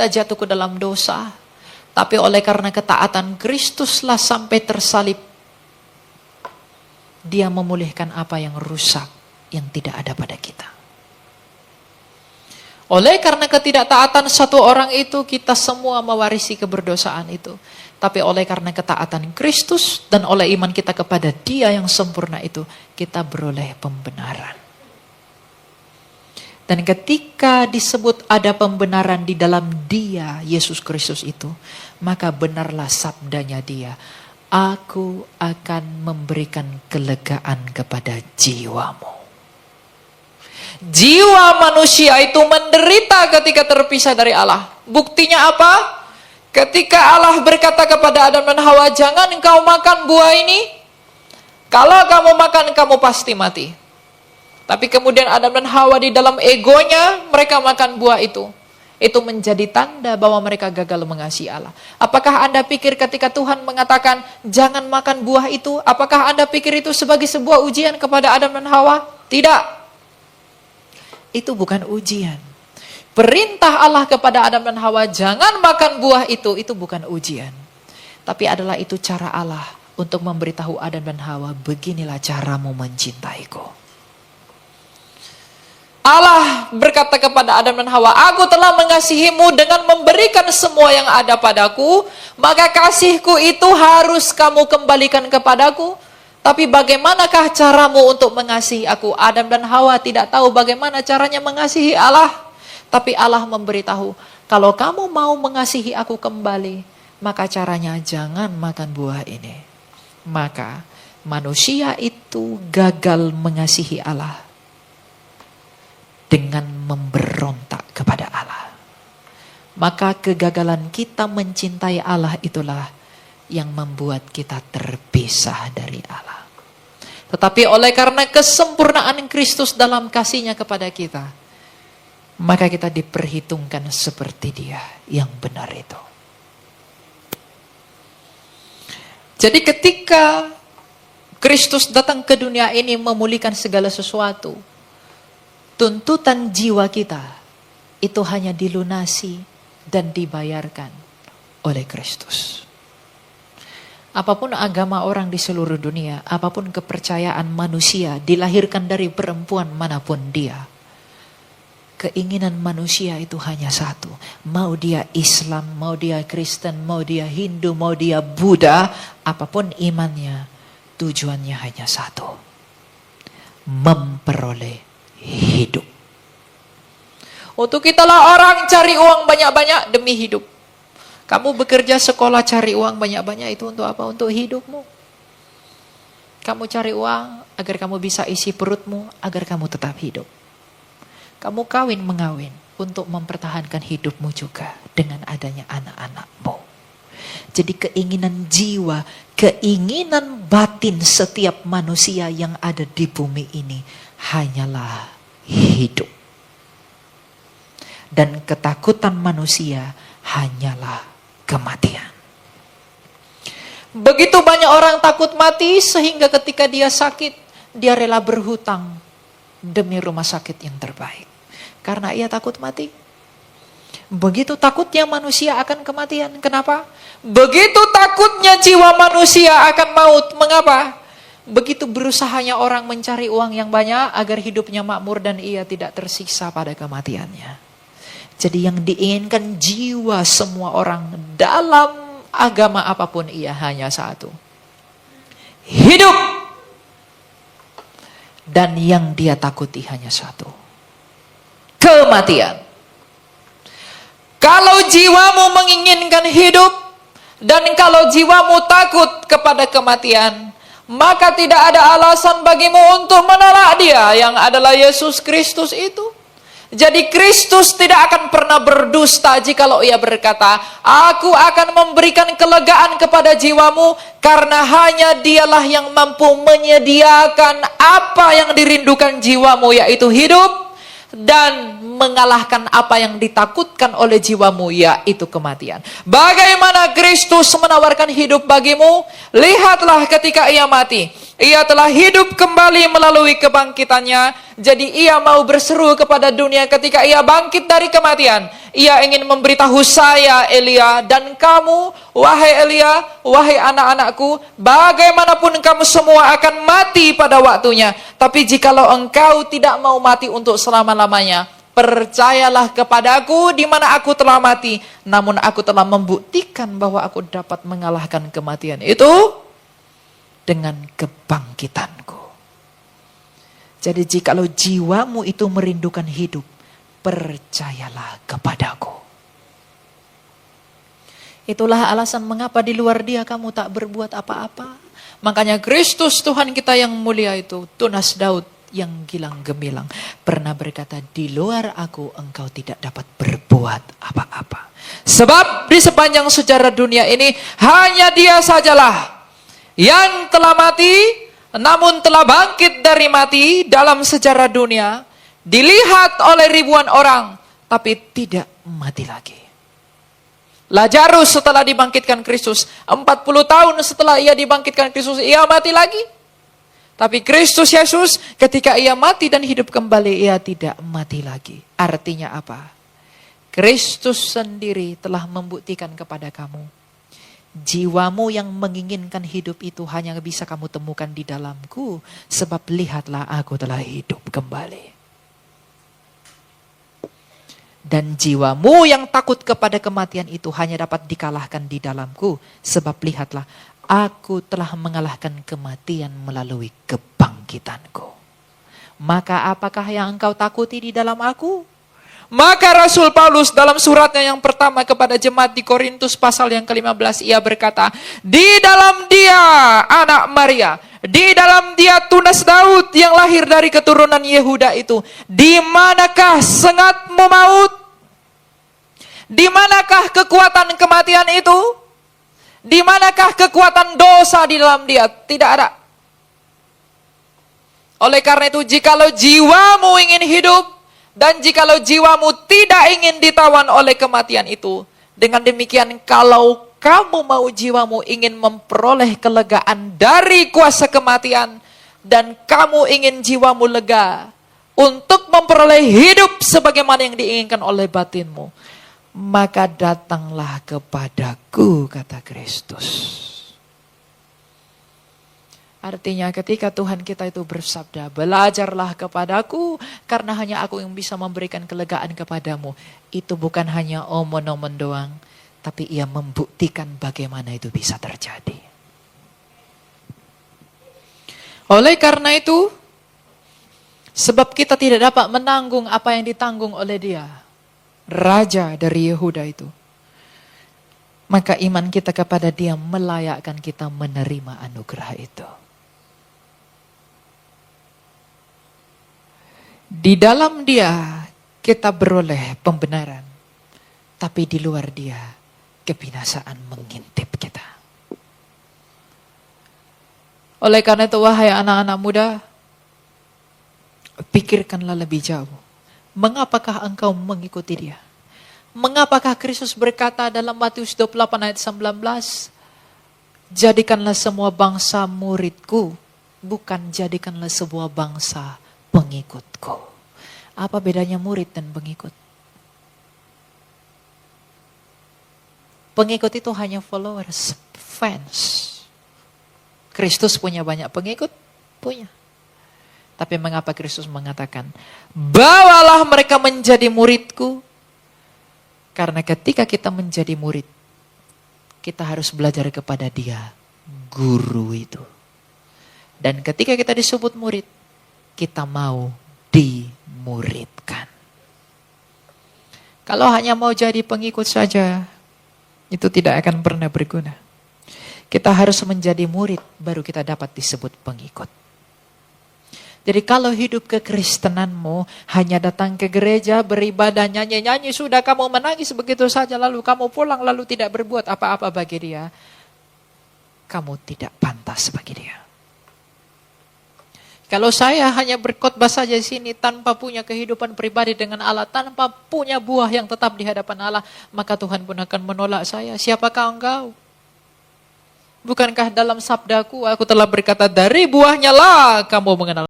kita jatuh ke dalam dosa. Tapi oleh karena ketaatan Kristuslah sampai tersalib, Dia memulihkan apa yang rusak, yang tidak ada pada kita. Oleh karena ketidaktaatan satu orang itu, kita semua mewarisi keberdosaan itu. Tapi oleh karena ketaatan Kristus dan oleh iman kita kepada Dia yang sempurna itu, kita beroleh pembenaran. Dan ketika disebut ada pembenaran di dalam Dia, Yesus Kristus itu, maka benarlah sabdanya Dia, aku akan memberikan kelegaan kepada jiwamu. Jiwa manusia itu menderita ketika terpisah dari Allah. Buktinya apa? Ketika Allah berkata kepada Adam dan Hawa, jangan engkau makan buah ini. Kalau kamu makan, kamu pasti mati. Tapi kemudian Adam dan Hawa di dalam egonya, mereka makan buah itu. Itu menjadi tanda bahwa mereka gagal mengasihi Allah. Apakah Anda pikir ketika Tuhan mengatakan, jangan makan buah itu, apakah Anda pikir itu sebagai sebuah ujian kepada Adam dan Hawa? Tidak. Itu bukan ujian. Perintah Allah kepada Adam dan Hawa, jangan makan buah itu bukan ujian. Tapi adalah itu cara Allah untuk memberitahu Adam dan Hawa, beginilah caramu mencintaiku. Allah berkata kepada Adam dan Hawa, aku telah mengasihimu dengan memberikan semua yang ada padaku, maka kasihku itu harus kamu kembalikan kepadaku. Tapi bagaimanakah caramu untuk mengasihi aku? Adam dan Hawa tidak tahu bagaimana caranya mengasihi Allah. Tapi Allah memberitahu, kalau kamu mau mengasihi aku kembali, maka caranya jangan makan buah ini. Maka manusia itu gagal mengasihi Allah dengan memberontak kepada Allah. Maka kegagalan kita mencintai Allah itulah yang membuat kita terpisah dari Allah. Tetapi oleh karena kesempurnaan Kristus dalam kasih-Nya kepada kita, maka kita diperhitungkan seperti Dia yang benar itu. Jadi ketika Kristus datang ke dunia ini memulihkan segala sesuatu, tuntutan jiwa kita itu hanya dilunasi dan dibayarkan oleh Kristus. Apapun agama orang di seluruh dunia, apapun kepercayaan manusia, dilahirkan dari perempuan manapun dia, keinginan manusia itu hanya satu. Mau dia Islam, mau dia Kristen, mau dia Hindu, mau dia Buddha, apapun imannya, tujuannya hanya satu. Memperoleh hidup. Untuk itulah orang cari uang banyak-banyak demi hidup. Kamu bekerja sekolah cari uang banyak-banyak itu untuk apa? Untuk hidupmu. Kamu cari uang agar kamu bisa isi perutmu, agar kamu tetap hidup. Kamu kawin mengawin untuk mempertahankan hidupmu juga dengan adanya anak-anakmu. Jadi keinginan jiwa, keinginan batin setiap manusia yang ada di bumi ini hanyalah hidup. Dan ketakutan manusia hanyalah kematian. Begitu banyak orang takut mati sehingga ketika dia sakit, dia rela berhutang demi rumah sakit yang terbaik. Karena ia takut mati. Begitu takutnya manusia akan kematian. Kenapa? Begitu takutnya jiwa manusia akan maut. Mengapa? Begitu berusahanya orang mencari uang yang banyak agar hidupnya makmur dan ia tidak tersiksa pada kematiannya. Jadi yang diinginkan jiwa semua orang dalam agama apapun ia hanya satu. Hidup. Dan yang dia takuti hanya satu. Kematian. Kalau jiwamu menginginkan hidup dan kalau jiwamu takut kepada kematian, maka tidak ada alasan bagimu untuk menolak Dia yang adalah Yesus Kristus itu. Jadi Kristus tidak akan pernah berdusta jikalau ia berkata, aku akan memberikan kelegaan kepada jiwamu karena hanya Dialah yang mampu menyediakan apa yang dirindukan jiwamu, yaitu hidup dan mengalahkan apa yang ditakutkan oleh jiwamu, yaitu kematian. Bagaimana Kristus menawarkan hidup bagimu? Lihatlah ketika ia mati. Ia telah hidup kembali melalui kebangkitannya. Jadi ia mau berseru kepada dunia ketika ia bangkit dari kematian. Ia ingin memberitahu saya, Elia, dan kamu, wahai Elia, wahai anak-anakku, bagaimanapun kamu semua akan mati pada waktunya. Tapi jikalau engkau tidak mau mati untuk selama-lamanya, percayalah kepadaku di mana aku telah mati. Namun aku telah membuktikan bahwa aku dapat mengalahkan kematian itu dengan kebangkitanku. Jadi jikalau jiwamu itu merindukan hidup, percayalah kepadaku. Itulah alasan mengapa di luar dia kamu tak berbuat apa-apa. Makanya Kristus Tuhan kita yang mulia itu, tunas Daud yang gilang gemilang, pernah berkata, di luar aku engkau tidak dapat berbuat apa-apa. Sebab di sepanjang sejarah dunia ini, hanya dia sajalah yang telah mati, namun telah bangkit dari mati dalam sejarah dunia, dilihat oleh ribuan orang, tapi tidak mati lagi. Lazarus setelah dibangkitkan Kristus, 40 tahun setelah ia dibangkitkan Kristus, ia mati lagi. Tapi Kristus Yesus ketika ia mati dan hidup kembali, ia tidak mati lagi. Artinya apa? Kristus sendiri telah membuktikan kepada kamu, jiwamu yang menginginkan hidup itu hanya bisa kamu temukan di dalamku. Sebab lihatlah aku telah hidup kembali. Dan jiwamu yang takut kepada kematian itu hanya dapat dikalahkan di dalamku. Sebab lihatlah aku telah mengalahkan kematian melalui kebangkitanku. Maka apakah yang engkau takuti di dalam aku? Maka Rasul Paulus dalam suratnya yang pertama kepada jemaat di Korintus pasal yang ke-15, ia berkata, di dalam dia anak Maria, di dalam dia tunas Daud yang lahir dari keturunan Yehuda itu, di manakah sengatmu maut? Di manakah kekuatan kematian itu? Di manakah kekuatan dosa di dalam dia? Tidak ada. Oleh karena itu, jikalau jiwamu ingin hidup, dan jikalau jiwamu tidak ingin ditawan oleh kematian itu, dengan demikian kalau kamu mau jiwamu ingin memperoleh kelegaan dari kuasa kematian, dan kamu ingin jiwamu lega untuk memperoleh hidup sebagaimana yang diinginkan oleh batinmu, maka datanglah kepadaku, kata Kristus. Artinya ketika Tuhan kita itu bersabda, belajarlah kepadaku karena hanya aku yang bisa memberikan kelegaan kepadamu. Itu bukan hanya omon-omon doang, tapi ia membuktikan bagaimana itu bisa terjadi. Oleh karena itu, sebab kita tidak dapat menanggung apa yang ditanggung oleh dia, Raja dari Yehuda itu, maka iman kita kepada dia melayakkan kita menerima anugerah itu. Di dalam dia kita beroleh pembenaran, tapi di luar dia kebinasaan mengintip kita. Oleh karena itu, wahai anak-anak muda, pikirkanlah lebih jauh. Mengapakah engkau mengikuti dia? Mengapakah Kristus berkata dalam Matius 28 ayat 19, jadikanlah semua bangsa muridku, bukan jadikanlah sebuah bangsa pengikutku. Apa bedanya murid dan pengikut? Pengikut itu hanya followers, fans. Kristus punya banyak pengikut? Punya. Tapi mengapa Kristus mengatakan, bawalah mereka menjadi muridku? Karena ketika kita menjadi murid, kita harus belajar kepada dia, guru itu. Dan ketika kita disebut murid, kita mau dimuridkan. Kalau hanya mau jadi pengikut saja, itu tidak akan pernah berguna. Kita harus menjadi murid, baru kita dapat disebut pengikut. Jadi kalau hidup kekristenanmu hanya datang ke gereja, beribadah, nyanyi-nyanyi, sudah kamu menangis begitu saja, lalu kamu pulang, lalu tidak berbuat apa-apa bagi dia, kamu tidak pantas bagi dia. Kalau saya hanya berkhotbah saja di sini tanpa punya kehidupan pribadi dengan Allah, tanpa punya buah yang tetap di hadapan Allah, maka Tuhan pun akan menolak saya. Siapakah engkau? Bukankah dalam sabdaku aku telah berkata, dari buahnya lah kamu mengenal